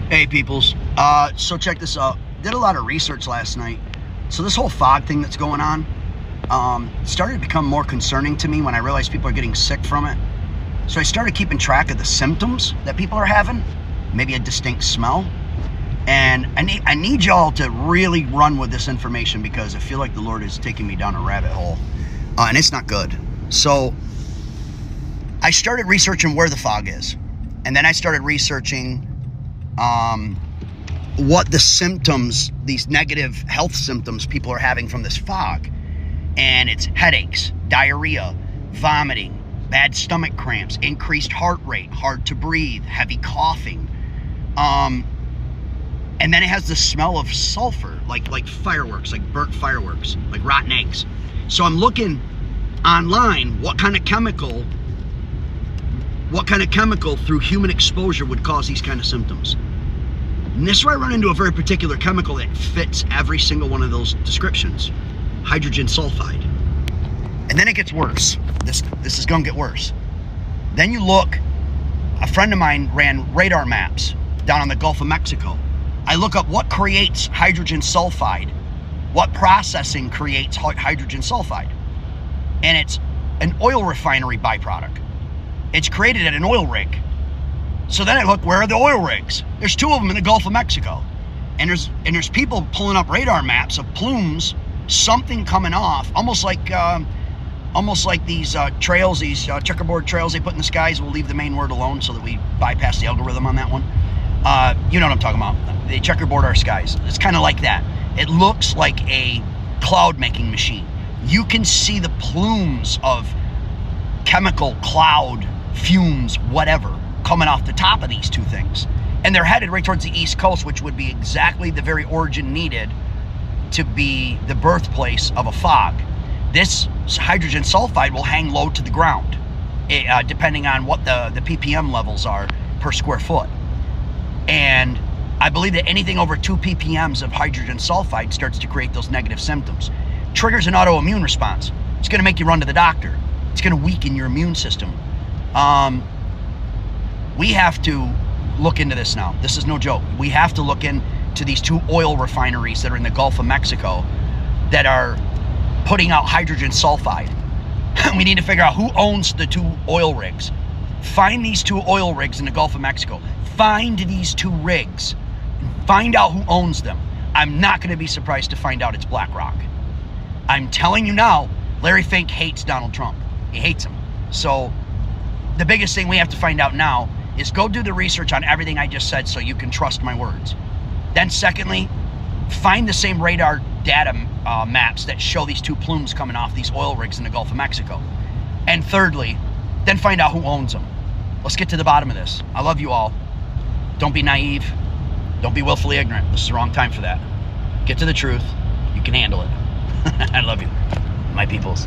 Hey peoples, so check this out. Did a lot of research last night. So this whole fog thing that's going on started to become more concerning to me when I realized people are getting sick from it. So I started keeping track of the symptoms that people are having, maybe a distinct smell. And I need y'all to really run with this information because I feel like the Lord is taking me down a rabbit hole. And it's not good. So I started researching where the fog is. And then I started researching what the symptoms, these negative health symptoms people are having from this fog. And it's headaches, diarrhea, vomiting, bad stomach cramps, increased heart rate, hard to breathe, heavy coughing. And then it has the smell of sulfur, like fireworks, like burnt fireworks, like rotten eggs. So I'm looking online, what kind of chemical through human exposure would cause these kind of symptoms. And this is where I run into a very particular chemical that fits every single one of those descriptions. Hydrogen sulfide. And then it gets worse. This is gonna get worse. Then you look, a friend of mine ran radar maps down on the Gulf of Mexico. I look up what creates hydrogen sulfide, what processing creates hydrogen sulfide. And it's an oil refinery byproduct. It's created at an oil rig. So then I look, where are the oil rigs? There's two of them in the Gulf of Mexico. And there's people pulling up radar maps of plumes, something coming off, almost like these trails, these checkerboard trails they put in the skies. We'll leave the main word alone so that we bypass the algorithm on that one. You know what I'm talking about. They checkerboard our skies. It's kind of like that. It looks like a cloud making machine. You can see the plumes of chemical cloud fumes, whatever, coming off the top of these two things. And they're headed right towards the East Coast, which would be exactly the very origin needed to be the birthplace of a fog. This hydrogen sulfide will hang low to the ground, depending on what the ppm levels are per square foot. And I believe that anything over 2 ppms of hydrogen sulfide starts to create those negative symptoms. Triggers an autoimmune response. It's going to make you run to the doctor. It's going to weaken your immune system. We have to look into this now. This is no joke. We have to look into these two oil refineries that are in the Gulf of Mexico that are putting out hydrogen sulfide. We need to figure out who owns the two oil rigs. Find these two oil rigs in the Gulf of Mexico. Find these two rigs. Find out who owns them. I'm not going to be surprised to find out it's BlackRock. I'm telling you now, Larry Fink hates Donald Trump. He hates him. So the biggest thing we have to find out now is go do the research on everything I just said so you can trust my words. Then secondly, find the same radar data maps that show these two plumes coming off these oil rigs in the Gulf of Mexico. And thirdly, then find out who owns them. Let's get to the bottom of this. I love you all. Don't be naive. Don't be willfully ignorant. This is the wrong time for that. Get to the truth. You can handle it. I love you, my peoples.